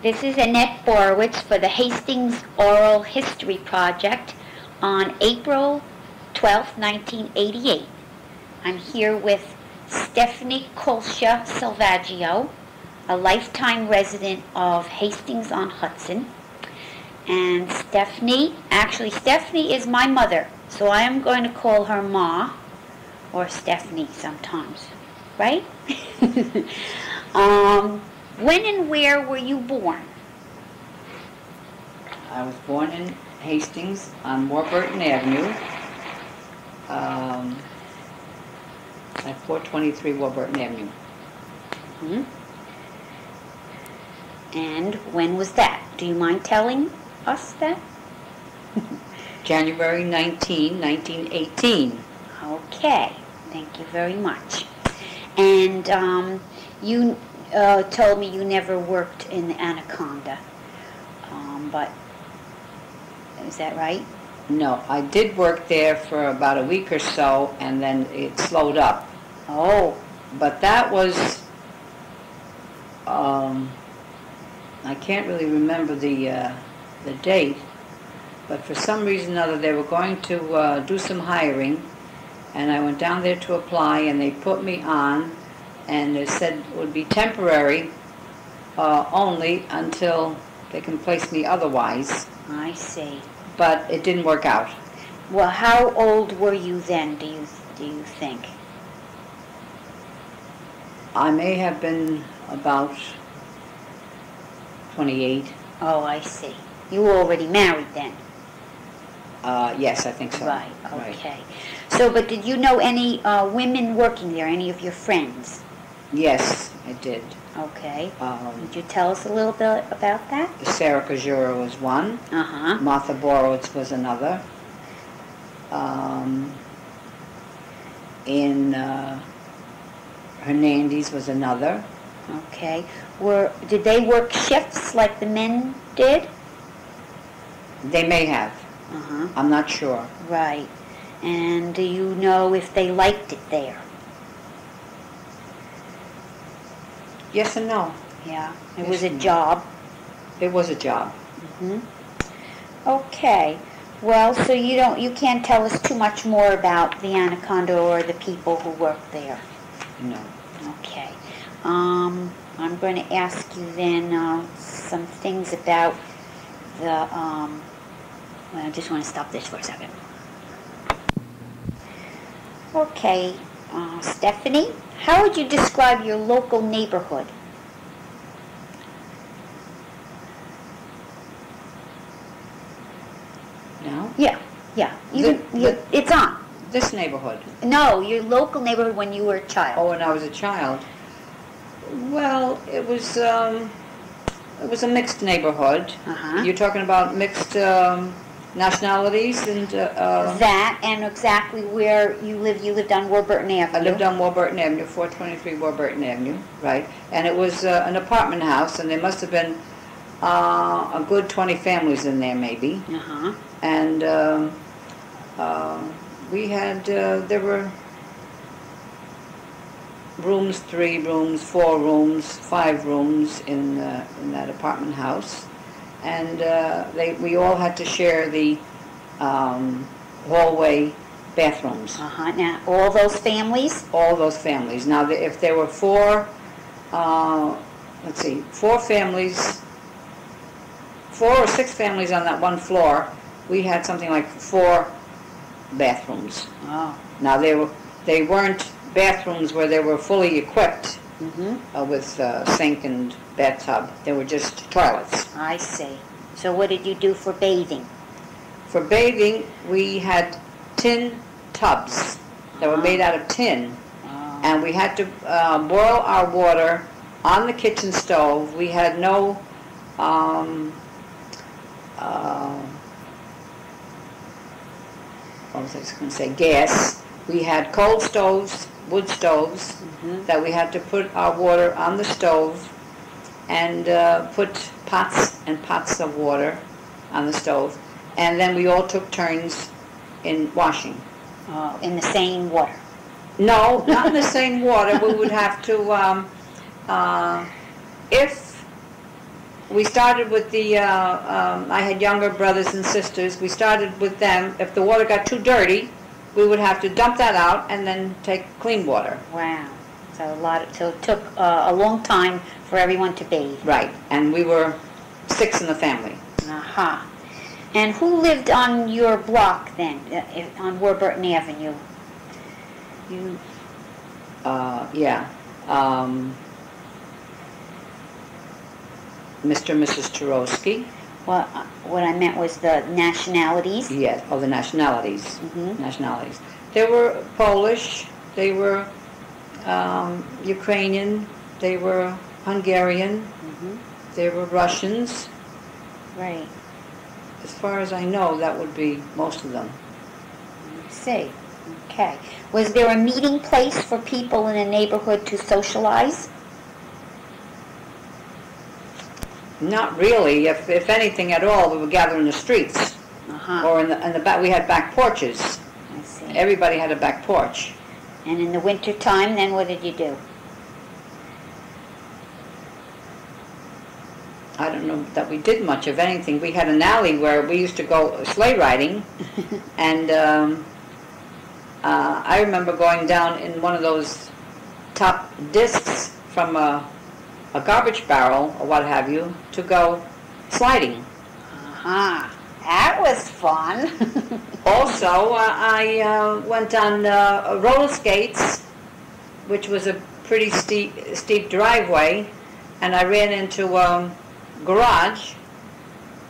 This is Annette Borowitz for the Hastings Oral History Project on April 12, 1988. I'm here with Stephanie Kulsha Selvaggio, a lifetime resident of Hastings-on-Hudson. And Stephanie is my mother, so I am going to call her Ma, or Stephanie sometimes, right? When and where were you born? I was born in Hastings on Warburton Avenue, at 423 Warburton Avenue. Hmm? And when was that? Do you mind telling us that? January 19, 1918. Okay, thank you very much. And you told me you never worked in the Anaconda, but is that right? No, I did work there for about a week or so, and then it slowed up. Oh. But that was, I can't really remember the date, but for some reason or other they were going to do some hiring, and I went down there to apply, and they put me on, and they said it would be temporary only until they can place me otherwise. I see. But it didn't work out. Well, how old were you then, do you think? I may have been about 28. Oh, I see. You were already married then? Yes, I think so. Right, okay. So, but did you know any women working there, any of your friends? Yes, I did. Okay. Would you tell us a little bit about that? Sarah Kajura was one. Uh-huh. Martha Borowitz was another. Hernandez was another. Okay. Did they work shifts like the men did? They may have. Uh-huh. I'm not sure. Right. And do you know if they liked it there? Yes and no. Yeah. It Yes was a and no. job. It was a job. Mm-hmm. Okay. Well, so you can't tell us too much more about the Anaconda or the people who work there. No. Okay. I'm going to ask you then some things about the, well, I just want to stop this for a second. Okay, Stephanie, how would you describe your local neighborhood? No? Yeah. It's on. This neighborhood. No, your local neighborhood when you were a child. Oh, when I was a child. Well, it was a mixed neighborhood. Uh-huh. You're talking about mixed nationalities and. That and exactly where you lived. You lived on Warburton Avenue. I lived on Warburton Avenue, 423 Warburton Avenue, right? And it was an apartment house, and there must have been a good 20 families in there, maybe. Uh-huh. And we had, there were rooms, 3 rooms, 4 rooms, 5 rooms in that apartment house. And we all had to share the hallway bathrooms. Uh-huh. Now, all those families? All those families. Now, if there were 4 families, 4 or 6 families on that one floor, we had something like 4 bathrooms. Oh. Now, they weren't bathrooms where they were fully equipped. Mm-hmm. With sink and bathtub. They were just toilets. I see. So what did you do for bathing? For bathing, we had tin tubs that were made out of tin. Oh. And we had to boil our water on the kitchen stove. We had no what was I going to say? Gas. We had coal stoves, wood stoves, that we had to put our water on the stove and put pots and pots of water on the stove. And then we all took turns in washing. In the same water? No, not in the same water. We would have to, if we started with the, I had younger brothers and sisters. We started with them. If the water got too dirty, we would have to dump that out and then take clean water. Wow. So it took a long time for everyone to bathe. Right. And we were 6 in the family. Aha. And who lived on your block then, on Warburton Avenue? You. Yeah. Mr. and Mrs. Turowski. Well, what I meant was the nationalities. Yes, the nationalities. Mm-hmm. Nationalities. They were Polish, they were Ukrainian, they were Hungarian, Mm-hmm. they were Russians. Right. As far as I know, that would be most of them. I see. Okay. Was there a meeting place for people in the neighborhood to socialize? Not really. If anything at all, we would gather in the streets. Uh-huh. Or in the back. We had back porches. I see. Everybody had a back porch. And in the winter time, then what did you do? I don't know that we did much of anything. We had an alley where we used to go sleigh riding, and I remember going down in one of those top discs from a garbage barrel or what have you to go sliding. Uh-huh. That was fun. Also, I went on roller skates, which was a pretty steep driveway, and I ran into garage,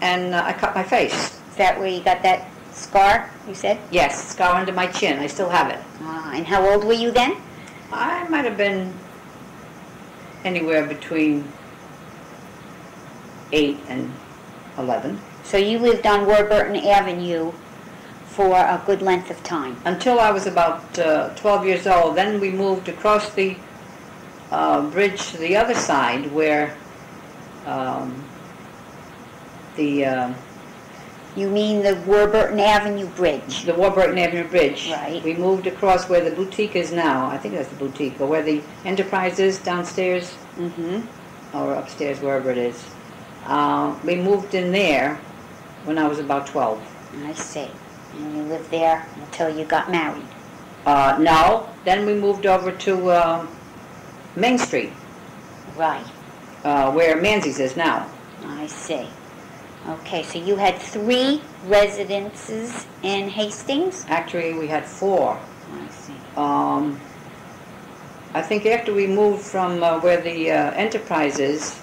and I cut my face. Is that where you got that scar, you said? Yes, scar under my chin. I still have it. And how old were you then? I might have been anywhere between 8 and 11. So you lived on Warburton Avenue for a good length of time. Until I was about 12 years old. Then we moved across the bridge to the other side where You mean the Warburton Avenue Bridge? the Warburton Avenue Bridge. Right. We moved across where the boutique is now. I think that's the boutique, or where the Enterprise is downstairs, Mm-hmm. or upstairs, wherever it is. We moved in there when I was about 12. I see. And you lived there until you got married. No, then we moved over to Main Street, Right. where Manzy's is now. I see. Okay, so you had 3 residences in Hastings? Actually, we had 4. I see. I think after we moved from where the Enterprise is,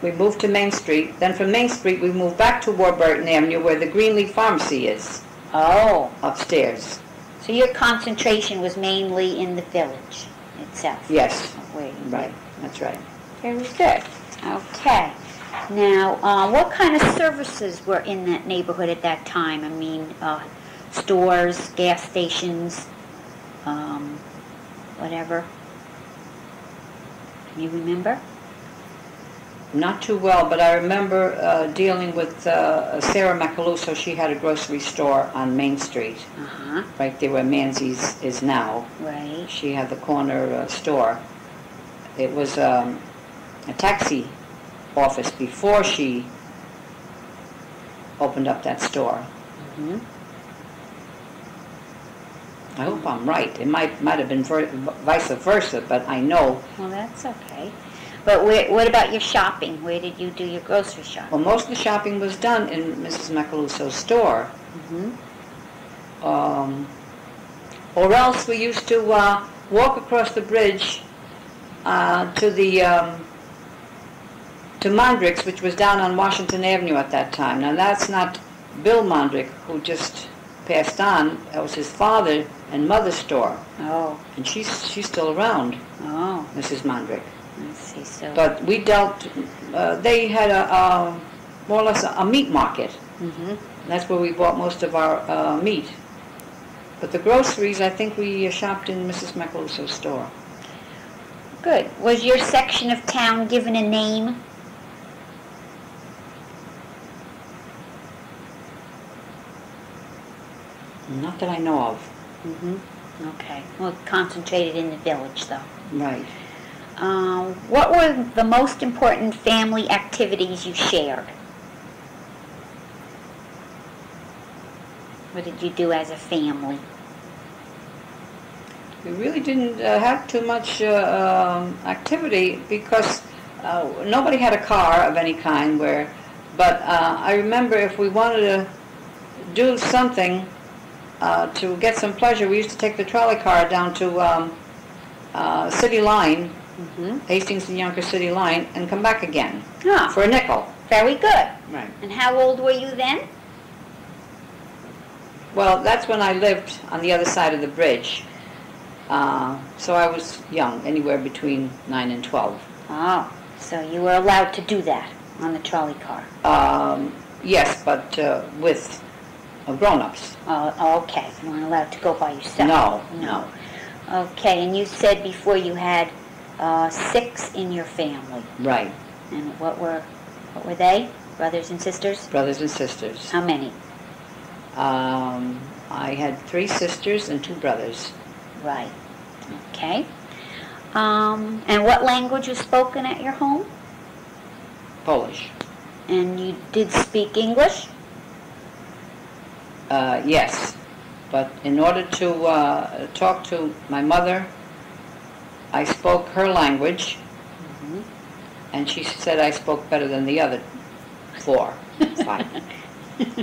we moved to Main Street. Then from Main Street, we moved back to Warburton Avenue, where the Greenleaf Pharmacy is, Oh, upstairs. so your concentration was mainly in the village itself? Yes, Where you right, lived. that's right. Very good. Okay. Now, what kind of services were in that neighborhood at that time? I mean, stores, gas stations, whatever. Can you remember? Not too well, but I remember dealing with Sarah Macaluso. She had a grocery store on Main Street, Uh-huh. right there where Manzy's is now. Right. She had the corner store. It was a taxi office before she opened up that store. Mm-hmm. I hope I'm right. It might have been vice versa, but I know. Well, that's okay. But what about your shopping? Where did you do your grocery shopping? Well, most of the shopping was done in Mrs. Macaluso's store. Mm-hmm. Or else we used to walk across the bridge to Mondrick's, which was down on Washington Avenue at that time. Now that's not Bill Mondrick, who just passed on. That was his father and mother's store, Oh. and she's still around, Oh. Mrs. Mondrick. I see. So. But we dealt. They had a more or less a meat market. Mm-hmm. That's where we bought most of our meat. But the groceries, I think we shopped in Mrs. Macaluso's store. Good. Was your section of town given a name? Not that I know of. Mm-hmm. Okay. Well, concentrated in the village, though. Right. What were the most important family activities you shared? What did you do as a family? We really didn't have too much activity because nobody had a car of any kind. But I remember if we wanted to do something to get some pleasure, we used to take the trolley car down to City Line, Hastings and Yonkers City Line, and come back again for a nickel. Very good. Right. And how old were you then? Well, that's when I lived on the other side of the bridge. So I was young, anywhere between 9 and 12. Oh, so you were allowed to do that on the trolley car? Yes, but with grown-ups. Oh, okay. You weren't allowed to go by yourself? No. Okay, and you said before you had 6 in your family. Right. And what were they? Brothers and sisters? Brothers and sisters. How many? I had 3 sisters and 2 brothers. Right. Okay. And what language was spoken at your home? Polish. And you did speak English? Yes. But in order to talk to my mother, I spoke her language, and she said I spoke better than the other 4, 5.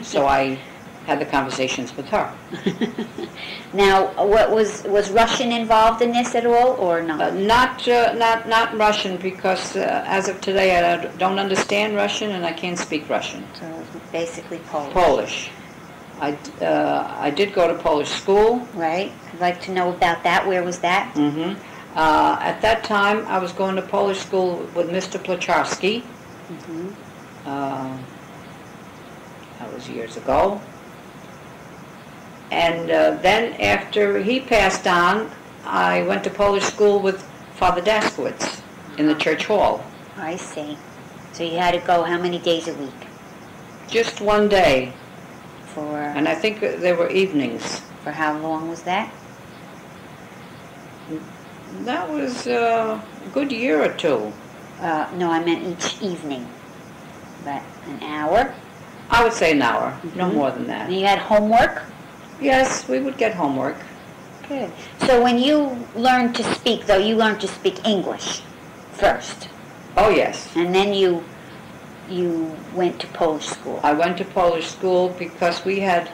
So I had the conversations with her. Now, what was Russian involved in this at all, or not? Not Russian, because as of today I don't understand Russian and I can't speak Russian. So it was basically Polish. Polish. I did go to Polish school. Right. I'd like to know about that. Where was that? At that time, I was going to Polish school with Mr. Placharski. That was years ago. And then after he passed on, I went to Polish school with Father Daskowitz in the church hall. I see. So you had to go how many days a week? Just one day. And I think there were evenings. For how long was that? That was a good year or 2. No, I meant each evening. But an hour? I would say an hour, no more than that. And you had homework? Yes, we would get homework. Good. So when you learned to speak, though, you learned to speak English first? Oh, yes. And then you went to Polish school? I went to Polish school because we had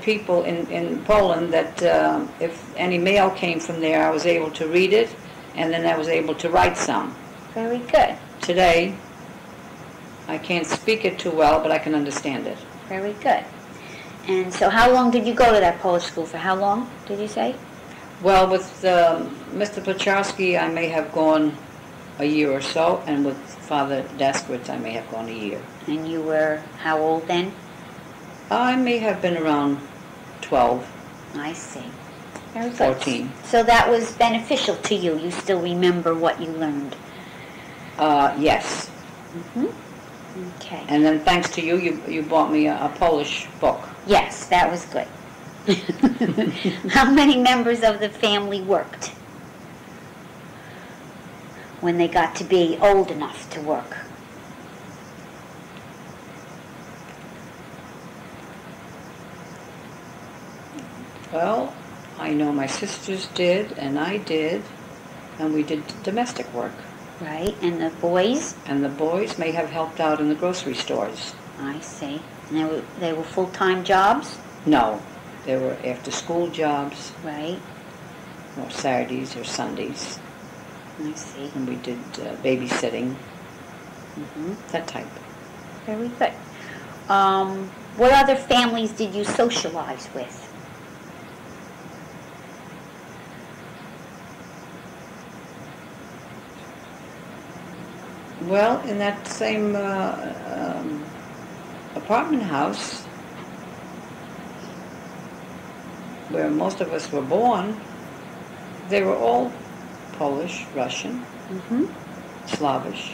people in Poland that if any mail came from there, I was able to read it, and then I was able to write some. Very good. Today, I can't speak it too well, but I can understand it. Very good. And so how long did you go to that Polish school? For how long, did you say? Well, with Mr. Placharski, I may have gone a year or so, and with Father Daskowitz, I may have gone a year. And you were how old then? I may have been around 12. I see. Very good. 14. So that was beneficial to you. You still remember what you learned? Yes. Okay. And then thanks to you, you bought me a Polish book. Yes, that was good. How many members of the family worked when they got to be old enough to work? Well, I know my sisters did, and I did, and we did domestic work. Right, and the boys? And the boys may have helped out in the grocery stores. I see. And they were full-time jobs? No, they were after-school jobs. Right. Or Saturdays or Sundays. I see. And we did babysitting, that type. Very good. What other families did you socialize with? Well, in that same apartment house where most of us were born, they were all Polish, Russian, Slavish.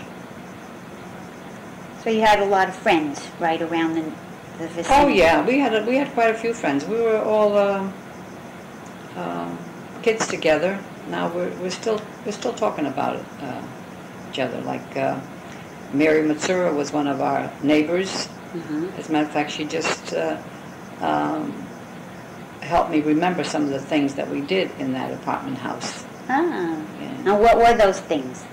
So you had a lot of friends right around the vicinity? Oh yeah, we had quite a few friends. We were all kids together. Now we're still talking about it, each other. Like Mary Matsura was one of our neighbors. As a matter of fact, she just helped me remember some of the things that we did in that apartment house. Ah. Yeah. Now, what were those things?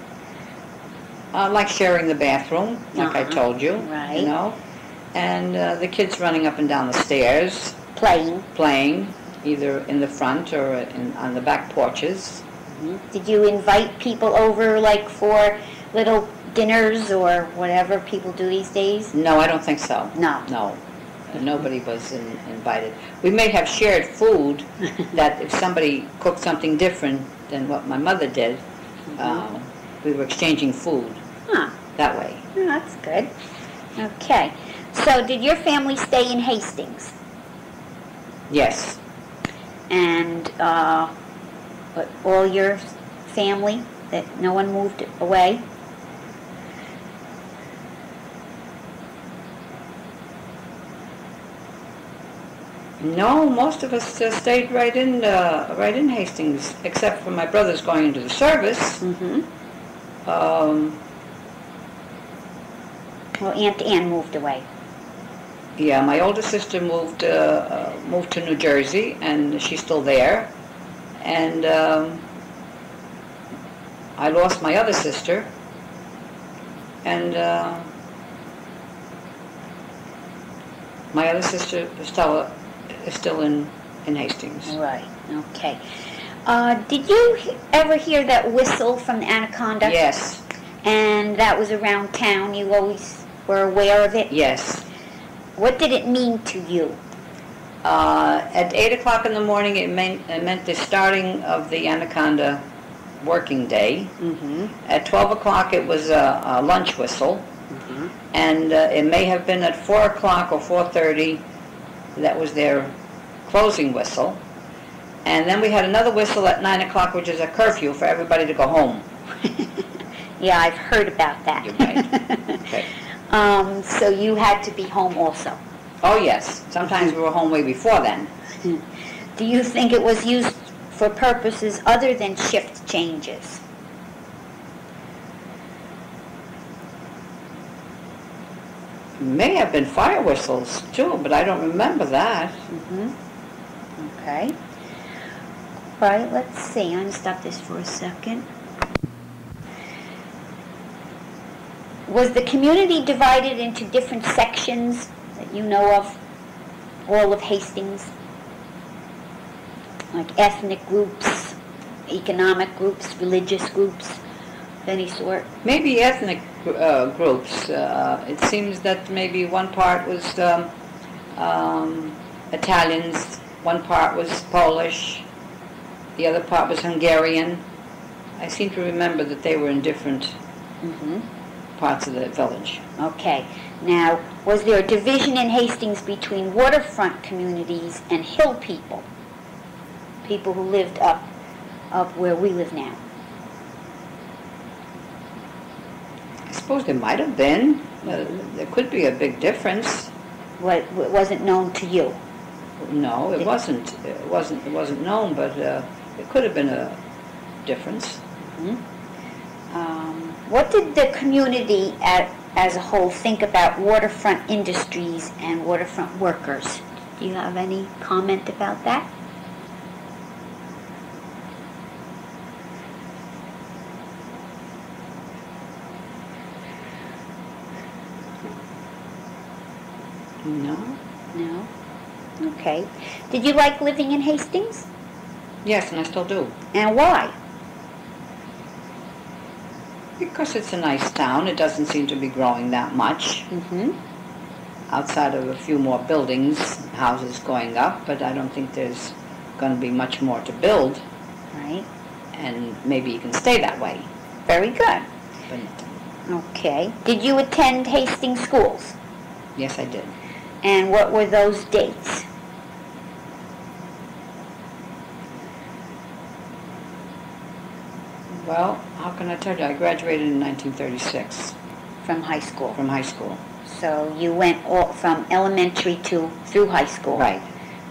Like sharing the bathroom, like I told you. Right. You know, and the kids running up and down the stairs. Playing, either in the front or on the back porches. Did you invite people over, like, for little dinners or whatever people do these days? No, I don't think so. No. Nobody was invited. We may have shared food, that if somebody cooked something different than what my mother did, we were exchanging food that way. Oh, that's good. Okay. So did your family stay in Hastings? Yes. And but all your family, that no one moved away? No, most of us stayed right in Hastings, except for my brothers going into the service. Well, Aunt Ann moved away. Yeah, my older sister moved to New Jersey, and she's still there. And I lost my other sister, and my other sister, Stella, is still in Hastings. Right, okay. Did you ever hear that whistle from the Anaconda? Yes. And that was around town? You always were aware of it? Yes. What did it mean to you? At 8 o'clock in the morning, it meant the starting of the Anaconda working day. At 12 o'clock, it was a lunch whistle. And it may have been at 4 o'clock or 4:30, that was their closing whistle. And then we had another whistle at 9 o'clock, which is a curfew for everybody to go home. Yeah, I've heard about that. You're right. Okay. So you had to be home also? Oh, yes. Sometimes we were home way before then. Do you think it was used for purposes other than shift changes? May have been fire whistles, too, but I don't remember that. Okay. All right, let's see. I'm going to stop this for a second. Was the community divided into different sections that you know of, all of Hastings? Like ethnic groups, economic groups, religious groups of any sort? Maybe ethnic groups. It seems that maybe one part was Italians, one part was Polish, the other part was Hungarian. I seem to remember that they were in different parts of the village. Okay. Now, was there a division in Hastings between waterfront communities and hill people? People who lived up where we live now? I suppose there might have been. There could be a big difference. What wasn't known to you? No, it wasn't. It wasn't known, but it could have been a difference. What did the community as a whole think about waterfront industries and waterfront workers? Do you have any comment about that? No. No? Okay. Did you like living in Hastings? Yes, and I still do. And why? Because it's a nice town. It doesn't seem to be growing that much. Outside of a few more buildings, houses going up, but I don't think there's going to be much more to build. Right. And maybe you can stay that way. Very good. But, okay. Did you attend Hastings schools? yes, I did. And what were those dates? Well, how can I tell you? I graduated in 1936 From high school. from high school. So you went from elementary through high school. Right.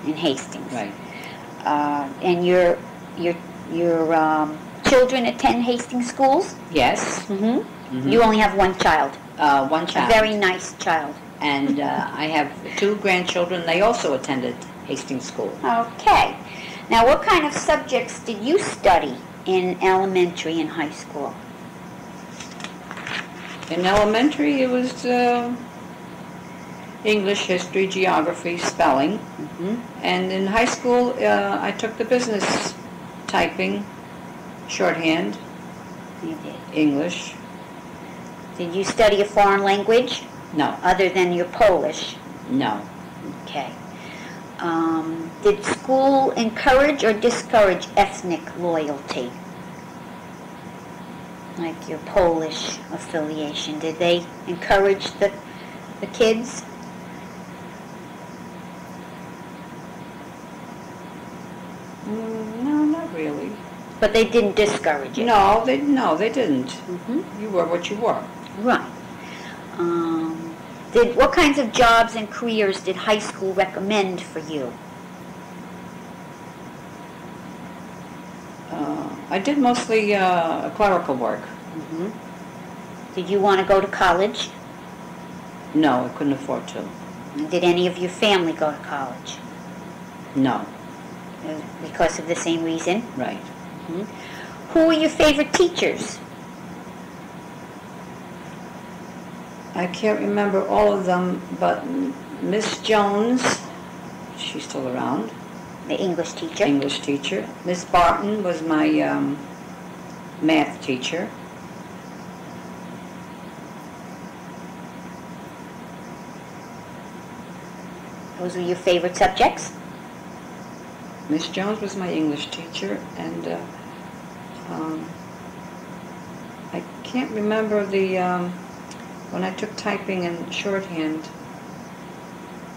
In Hastings. Right. And your your children attend Hastings schools? Yes. Mm-hmm. You only have one child. One child. A very nice child. And I have 2 grandchildren. They also attended Hastings School. Okay. Now, what kind of subjects did you study in elementary and high school? In elementary, it was English, history, geography, spelling. Mm-hmm. And in high school, I took the business typing, shorthand, You did. English. Did you study a foreign language No, other than your Polish? no. Okay. Did school encourage or discourage ethnic loyalty? Like your Polish affiliation, did they encourage the kids? No, not really. But they didn't discourage it? No, they didn't. Mm-hmm. You were what you were. Right. What kinds of jobs and careers did high school recommend for you? I did mostly clerical work. Mm-hmm. Did you want to go to college? No, I couldn't afford to. And did any of your family go to college? No. Because of the same reason? Right. Mm-hmm. Who were your favorite teachers? I can't remember all of them, but Miss Jones, she's still around. The English teacher? English teacher. Miss Barton was my math teacher. Those were your favorite subjects? Miss Jones was my English teacher, and I can't remember when I took typing and shorthand.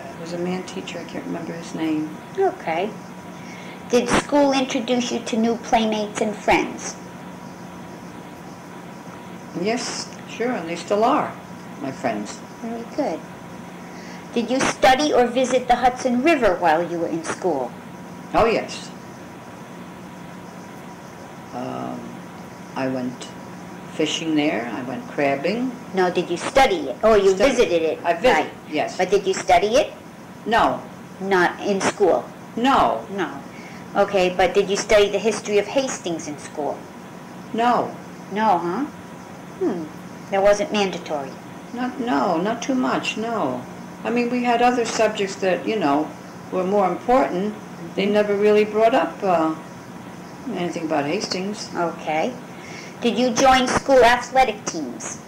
It was a man teacher, I can't remember his name. Okay. Did school introduce you to new playmates and friends? Yes, sure, and they still are my friends. Very good. Did you study or visit the Hudson River while you were in school? Oh, yes. I went fishing there. I went crabbing. No, did you study it? Oh, you visited it. I visited, right. yes. But did you study it? No. Not in school? No. No. Okay, but did you study the history of Hastings in school? No. No, huh? That wasn't mandatory. Not too much, no. I mean, we had other subjects that, were more important. They never really brought up anything about Hastings. Okay. Did you join school athletic teams?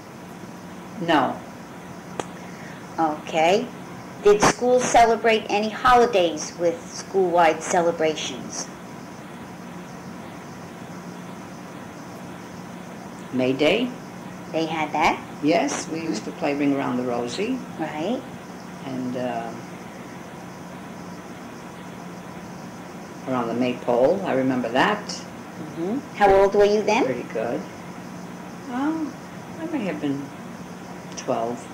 No. Okay. Did schools celebrate any holidays with school-wide celebrations? May Day? They had that? Yes, we used to play Ring Around the Rosie. Right. And around the maypole, I remember that. Mm-hmm. How old were you then? Pretty good. I may have been 12,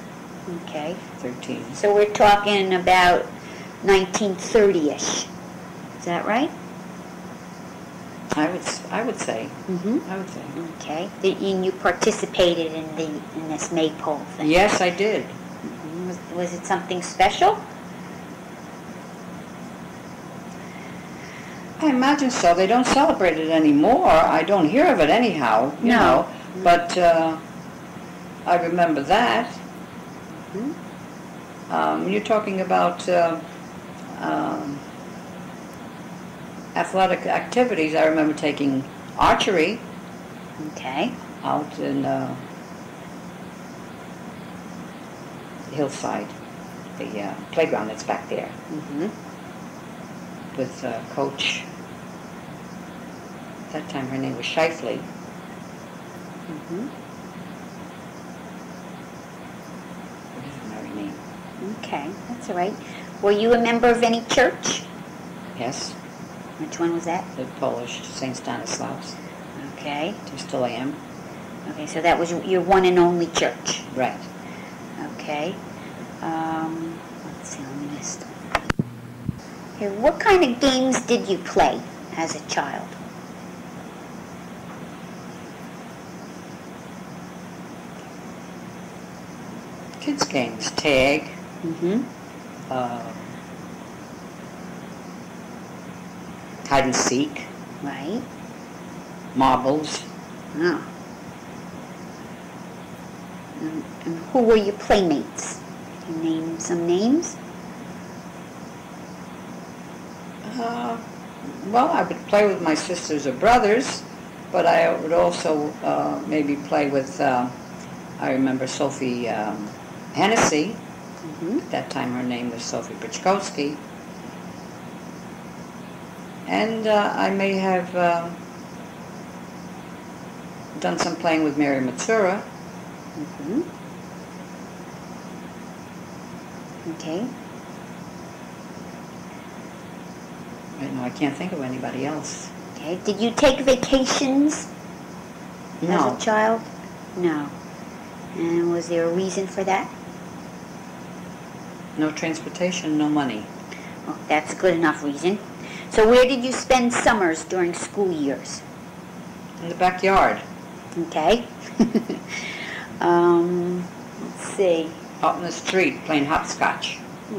Okay. 13. So we're talking about 1930-ish. Is that right? I would say. Mm-hmm. I would say. Okay. And you participated in this maypole thing? Yes, I did. Mm-hmm. Was it something special? I imagine so. They don't celebrate it anymore. I don't hear of it anyhow, you know. But I remember that. Mm-hmm. You're talking about athletic activities. I remember taking archery. Okay. Out in hillside, the playground that's back there. Mm-hmm. With Coach, at that time her name was Shifley. Mm-hmm. What is her name? Okay, that's all right. Were you a member of any church? Yes, Which one was that? the Polish St. Stanislaus. Okay. I still am. Okay, so that was your one and only church. Right. Okay. Let's see on the list. Okay, what kind of games did you play as a child? Kids games, tag, Mm-hmm. hide and seek, Right. marbles. Ah. And who were your playmates? Can you name some names? Well, I would play with my sisters or brothers, but I would also maybe play with, I remember Sophie Hennessy. Mm-hmm. At that time her name was Sophie Brichkowski. And I may have done some playing with Mary Matsura. Mm-hmm. Okay. I can't think of anybody else. Okay. Did you take vacations as No. a child? No. And was there a reason for that? No transportation, no money. Well, that's a good enough reason. So where did you spend summers during school years? In the backyard. Okay. Let's see. Out in the street playing hopscotch.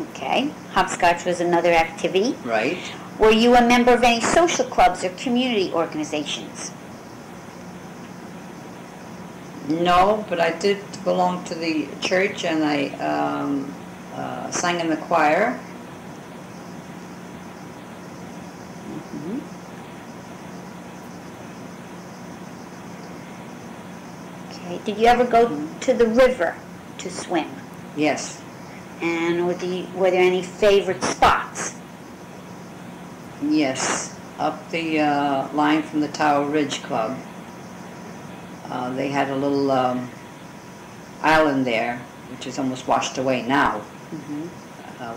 Okay. Hopscotch was another activity. Right. Were you a member of any social clubs or community organizations? No, but I did belong to the church, and I sang in the choir. Mm-hmm. Okay. Did you ever go to the river to swim? Yes. And were there any favorite spots? Yes. Up the line from the Tower Ridge Club. They had a little island there, which is almost washed away now. Mm-hmm.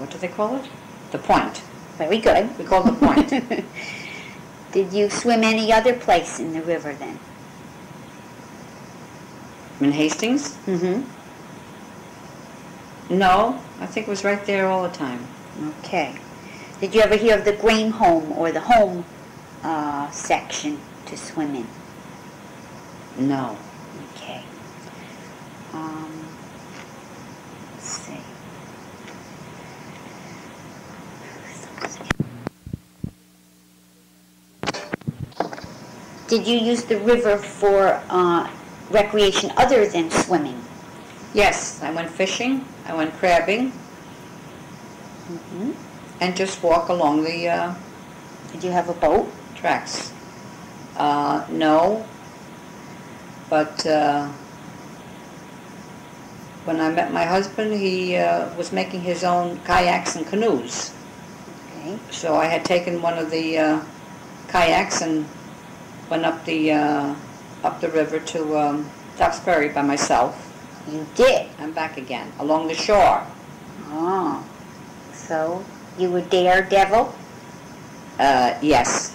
What do they call it? The Point. Very good. We call it the Point. Did you swim any other place in the river then? In Hastings? Mm-hmm. No, I think it was right there all the time. Okay. Did you ever hear of the grain home or the home section to swim in? No. Okay. Let's see. Did you use the river for recreation other than swimming? Yes, I went fishing, I went crabbing, Mm-hmm. and just walk along the Did you have a boat? tracks. No, but when I met my husband, he was making his own kayaks and canoes. Okay. So I had taken one of the kayaks and went up the river to Duxbury by myself. You did? And back again, along the shore. Oh. So, you were daredevil? Yes.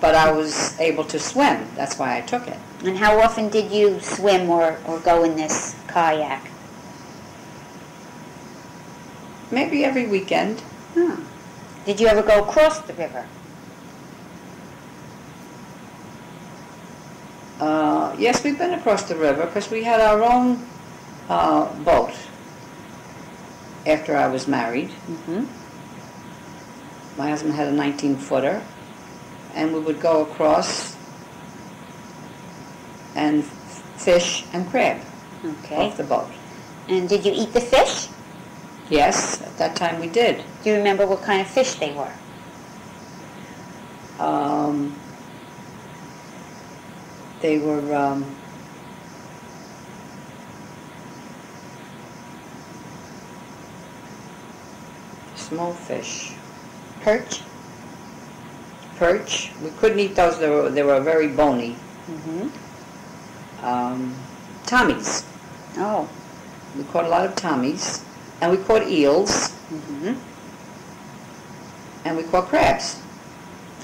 But I was able to swim. That's why I took it. And how often did you swim or go in this kayak? Maybe every weekend. Hmm. Did you ever go across the river? Yes, we've been across the river because we had our own boat after I was married. Mm-hmm. My husband had a 19-footer, and we would go across and fish and crab Okay. off the boat. And did you eat the fish? Yes, at that time we did. Do you remember what kind of fish they were? They were small fish. Perch? Perch. We couldn't eat those. They were very bony. Mm-hmm. Tommies. Oh. We caught a lot of tommies, and we caught eels, Mm-hmm. and we caught crabs.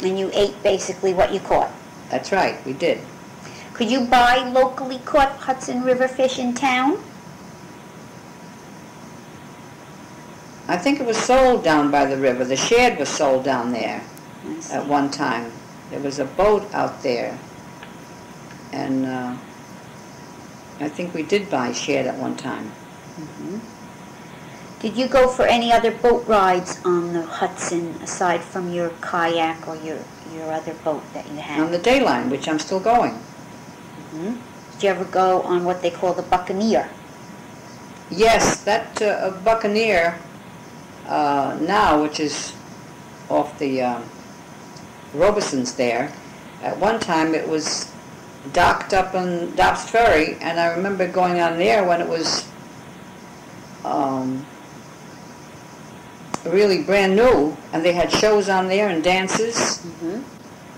And you ate basically what you caught. That's right, we did. Could you buy locally caught Hudson River fish in town? I think it was sold down by the river. The shed was sold down there I see. at one time. There was a boat out there, and I think we did buy shed at one time. Mhm. Did you go for any other boat rides on the Hudson aside from your kayak or your other boat that you had? On the day line, which I'm still going. Mhm. Did you ever go on what they call the Buccaneer? Yes, that Buccaneer now, which is off the Robeson's there, at one time it was docked up on Dobbs Ferry, and I remember going on there when it was really brand new, and they had shows on there and dances. Mm-hmm.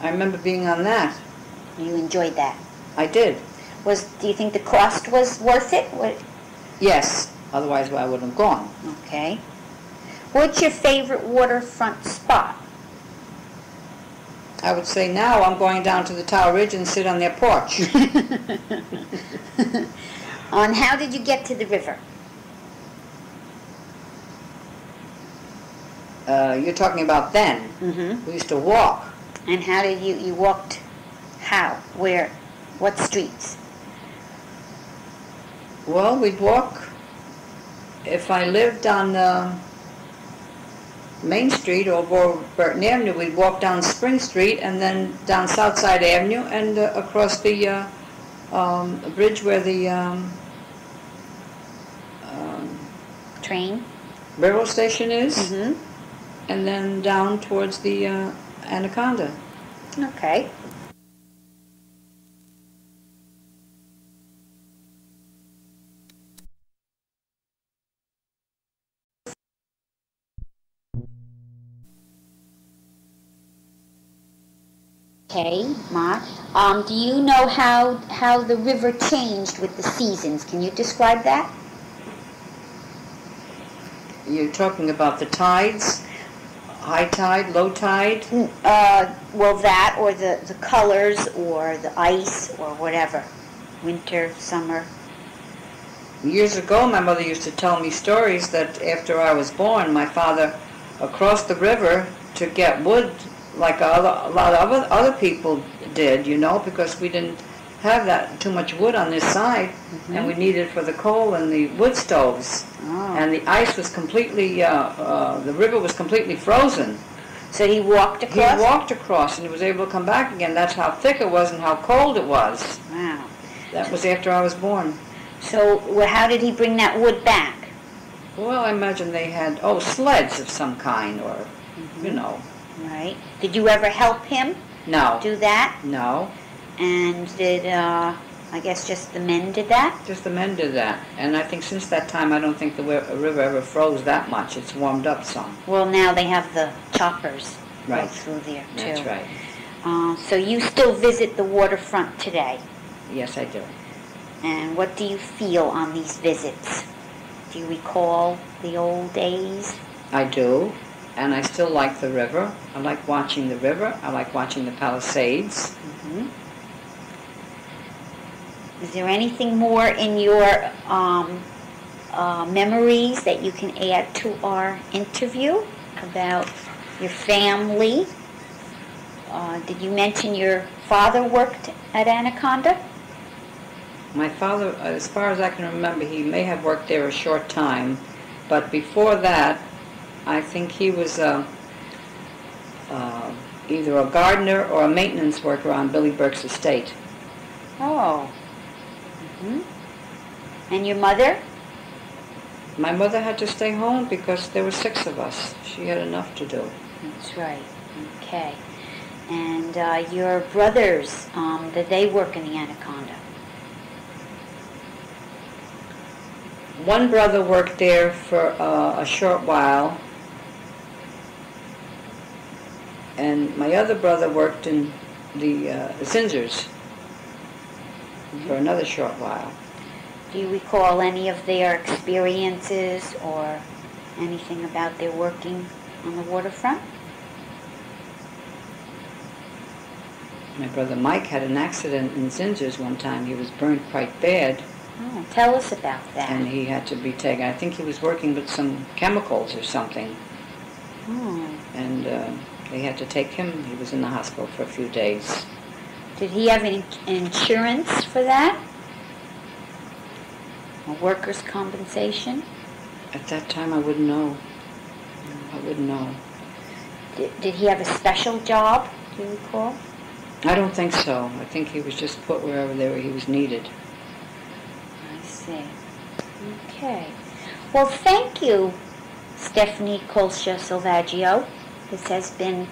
I remember being on that. You enjoyed that? I did. Do you think the cost was worth it? Yes, otherwise I wouldn't have gone. Okay. What's your favorite waterfront spot? I would say now I'm going down to the Tower Ridge and sit on their porch. On how did you get to the river? You're talking about then. Mm-hmm. We used to walk. And how did you walked? How? Where? What streets? Well, we'd walk. If I lived on Main Street or Burton Avenue, we'd walk down Spring Street and then down Southside Avenue and across the bridge where the Train? railroad station is, Mm-hmm. and then down towards the Anaconda. Okay. Okay, Ma. Do you know how the river changed with the seasons? Can you describe that? You're talking about the tides? High tide, low tide? Well, that or the colors or the ice or whatever. Winter, summer. Years ago, my mother used to tell me stories that after I was born, my father crossed the river to get wood like a lot of other people did, you know, because we didn't have that too much wood on this side, Mm-hmm. and we needed it for the coal and the wood stoves. Oh. And the ice was completely, the river was completely frozen. So he walked across? He walked across and he was able to come back again. That's how thick it was and how cold it was. Wow. That was after I was born. So how did he bring that wood back? Well, I imagine they had, sleds of some kind or, you know. Right. Did you ever help him No. do that? No. And did, I guess just the men did that? Just the men did that. And I think since that time, I don't think the river ever froze that much. It's warmed up some. Well, now they have the choppers go Right. through there, too. That's right. So you still visit the waterfront today? Yes, I do. And what do you feel on these visits? Do you recall the old days? I do. And I still like the river. I like watching the river. I like watching the Palisades. Mm-hmm. Is there anything more in your memories that you can add to our interview about your family? Did you mention your father worked at Anaconda? My father, as far as I can remember, he may have worked there a short time. But before that, I think he was either a gardener or a maintenance worker on Billy Burke's estate. Oh. Mm-hmm. And your mother? My mother had to stay home because there were 6 of us. She had enough to do. That's right. Okay. And your brothers, did they work in the Anaconda? One brother worked there for a short while, and my other brother worked in the Zinzers for another short while. Do you recall any of their experiences or anything about their working on the waterfront? My brother Mike had an accident in Zinzers one time. He was burned quite bad, Oh, tell us about that. and he had to be taken. I think he was working with some chemicals or something, Oh. and they had to take him. He was in the hospital for a few days. Did he have any insurance for that? or workers' compensation? At that time, I wouldn't know. I wouldn't know. Did he have a special job, do you recall? I don't think so. I think he was just put wherever he was needed. I see. Okay. Well, thank you, Stephanie Kulsha Selvaggio. This has been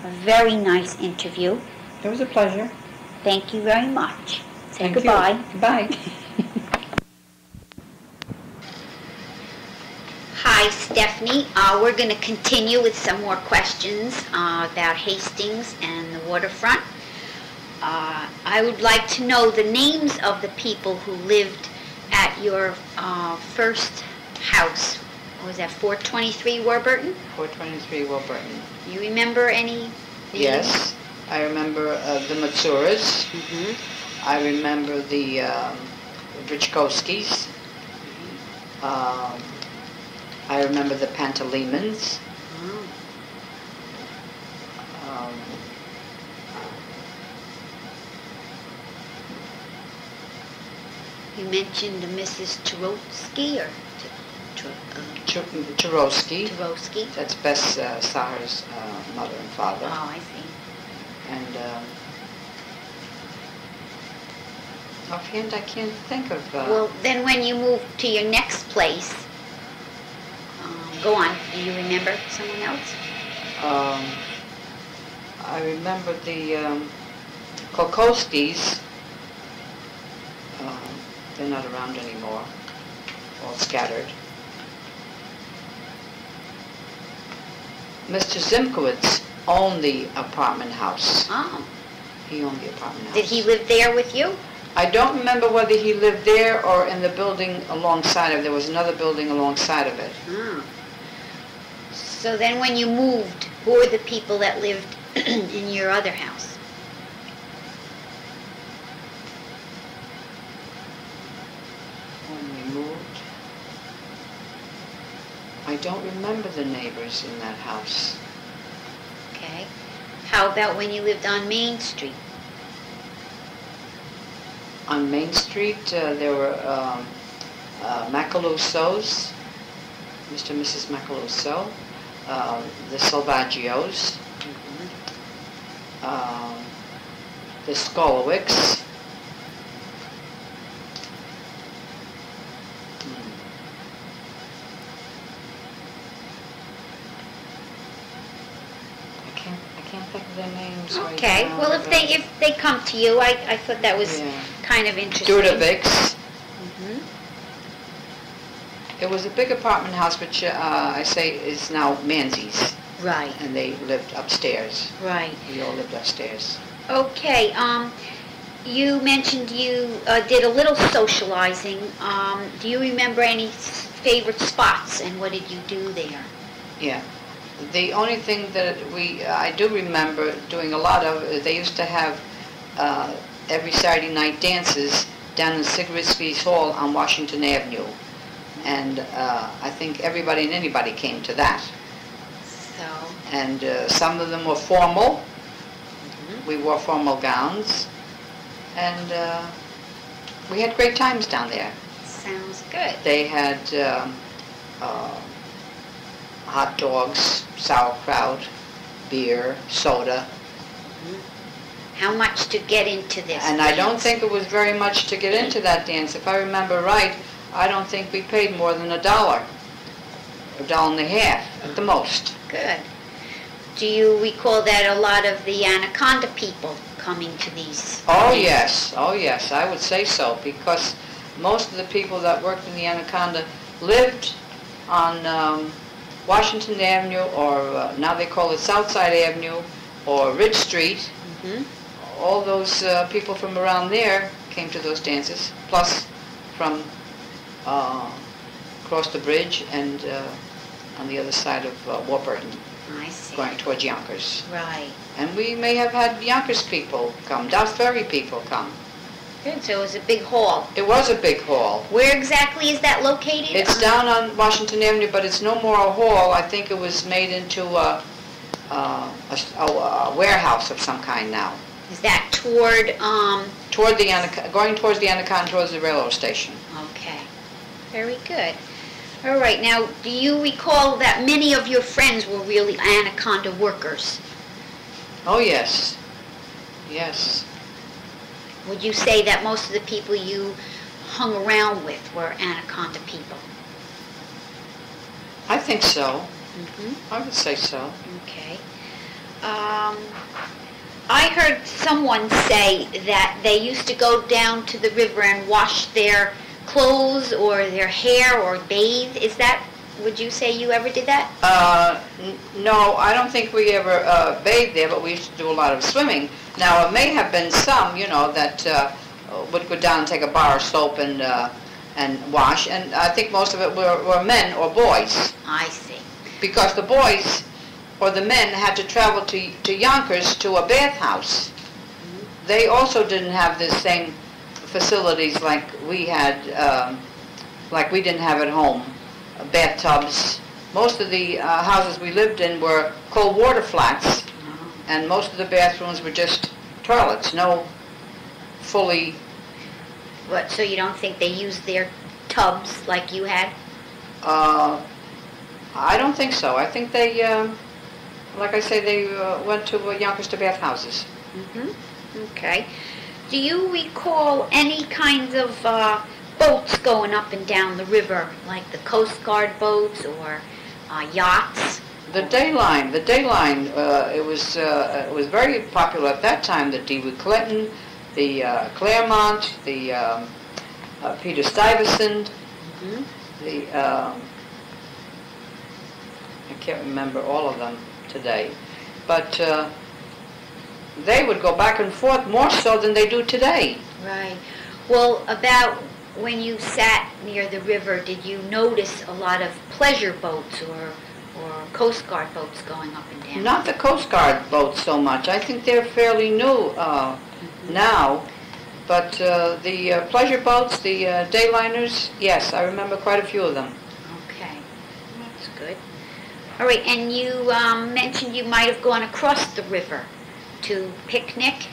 a very nice interview. It was a pleasure. Thank you very much. Say Thank goodbye. you. Goodbye. Hi, Stephanie. We're going to continue with some more questions about Hastings and the waterfront. I would like to know the names of the people who lived at your first house. Was that 423 Warburton? 423 Warburton. You remember any names? Yes. I remember the Matsuras. Mm-hmm. I remember the Brichkowskis. I remember the Pantalemans. You mentioned Mrs. Turotsky or Turoski. Turotsky? That's Bess Sahar's mother and father. Oh, I see. And offhand, I can't think of... Well, then when you moved to your next place, go on. Do you remember someone else? I remember the Kokoskis. They're not around anymore. All scattered. Mr. Zimkowitz owned the apartment house. Oh. He owned the apartment house. Did he live there with you? I don't remember whether he lived there or in the building alongside of it. There was another building alongside of it. Oh. So then when you moved, who were the people that lived in your other house? When we moved, I don't remember the neighbors in that house. Okay. How about when you lived on Main Street? On Main Street, there were Macalusos, Mr. and Mrs. Macaluso, the Selvaggios, the Skolowicks, I can't think of their names right Okay. now. Well, if they come to you, I thought that was kind of interesting. Dudovics. Mm-hmm. It was a big apartment house, which I say is now Manzi's, Right. and they lived upstairs. Right. We all lived upstairs. Okay. You mentioned you did a little socializing. Do you remember any favorite spots, and what did you do there? Yeah. The only thing that I do remember doing a lot of, they used to have every Saturday night dances down in Sigrid's Hall on Washington Avenue. And I think everybody and anybody came to that. So. And some of them were formal. Mm-hmm. We wore formal gowns. And we had great times down there. Sounds good. They had hot dogs, sauerkraut, beer, soda. How much to get into this? And I don't dance? think it was very much to get into that dance. If I remember right, I don't think we paid more than $1, $1.50 at the most. Good. Do you recall that a lot of the Anaconda people coming to these? Oh dances? yes, I would say so, because most of the people that worked in the Anaconda lived on Washington Avenue, or now they call it Southside Avenue, or Ridge Street. Mm-hmm. All those people from around there came to those dances, plus from across the bridge and on the other side of Warburton, I see. going towards Yonkers. Right. And we may have had Yonkers people come, Dow Ferry people come. Good. So it was a big hall. It was a big hall. Where exactly is that located? It's down on Washington Avenue, but it's no more a hall. I think it was made into a warehouse of some kind now. Is that toward? Going towards the Anaconda, towards the railroad station. Okay. Very good. All right, now, do you recall that many of your friends were really anaconda workers? Oh, yes. Yes. Would you say that most of the people you hung around with were anaconda people? I think so. Mm-hmm. I would say so. Okay. I heard someone say that they used to go down to the river and wash their clothes or their hair or bathe. Would you say you ever did that? No, I don't think we ever bathed there, but we used to do a lot of swimming. Now, it may have been some, that would go down and take a bar of soap and wash, and I think most of it were men or boys. I see. Because the boys or the men had to travel to Yonkers to a bathhouse. Mm-hmm. They also didn't have the same facilities like we had, like we didn't have at home. Bathtubs. Most of the houses we lived in were cold water flats, and most of the bathrooms were just toilets, no fully... What, so you don't think they used their tubs like you had? I don't think so. I think they, like I say, they went to Yonkers to bathhouses. Mm-hmm. Okay. Do you recall any kinds of boats going up and down the river, like the Coast Guard boats or yachts? The Dayline, it was very popular at that time. The DeWitt Clinton, the Claremont, the Peter Stuyvesant, Mm-hmm. I can't remember all of them today, but they would go back and forth more so than they do today. Right. Well, about when you sat near the river, did you notice a lot of pleasure boats or Coast Guard boats going up and down? Not the Coast Guard boats so much. I think they're fairly new now. But the pleasure boats, the dayliners, yes, I remember quite a few of them. Okay, that's good. All right, and you mentioned you might have gone across the river to picnic.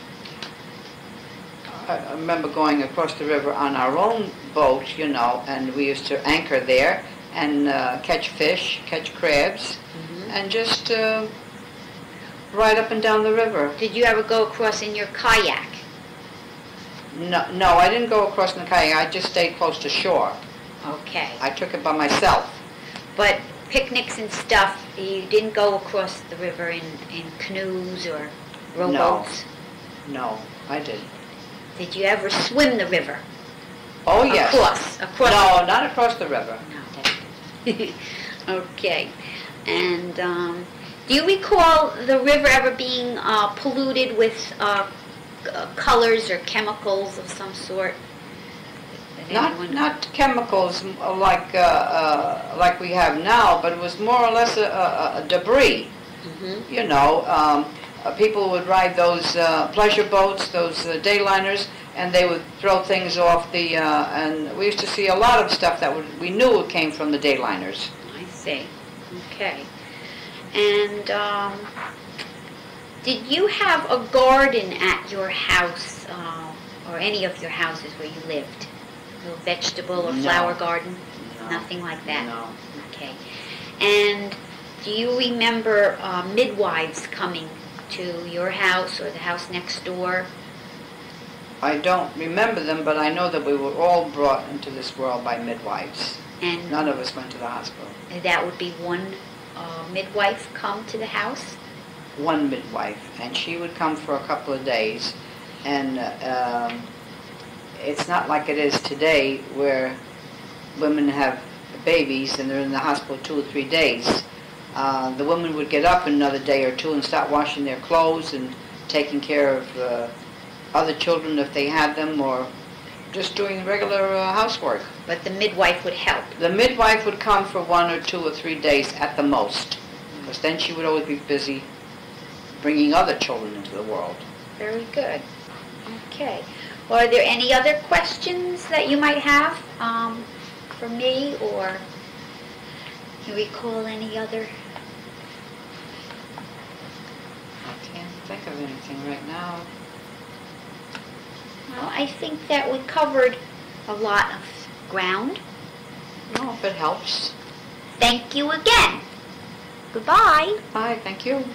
I remember going across the river on our own boat, and we used to anchor there and catch fish, catch crabs, and just ride up and down the river. Did you ever go across in your kayak? No, I didn't go across in the kayak. I just stayed close to shore. Okay. I took it by myself. But picnics and stuff, you didn't go across the river in canoes or rowboats? No, I didn't. Did you ever swim the river? Oh, yes. Across? No, not across the river. No. Okay. And do you recall the river ever being polluted with colors or chemicals of some sort? Not chemicals like we have now, but it was more or less a debris. Mm-hmm. People would ride those pleasure boats, those dayliners, and they would throw things off and we used to see a lot of stuff that we knew it came from the dayliners. I see. Okay. And did you have a garden at your house or any of your houses where you lived? A little vegetable or flower garden? No. Nothing like that? No. Okay. And do you remember midwives coming to your house or the house next door? I don't remember them, but I know that we were all brought into this world by midwives. And none of us went to the hospital. That would be one midwife come to the house? One midwife, and she would come for a couple of days, and it's not like it is today where women have babies and they're in the hospital 2 or 3 days. The women would get up another day or two and start washing their clothes and taking care of other children if they had them, or just doing regular housework. But the midwife would help? The midwife would come for 1 or 2 or 3 days at the most, because then she would always be busy bringing other children into the world. Very good. Okay. Well, are there any other questions that you might have for me, or do you recall any other? I can't think of anything right now. Well, I think that we covered a lot of ground. No, if it helps. Thank you again. Goodbye. Bye, thank you.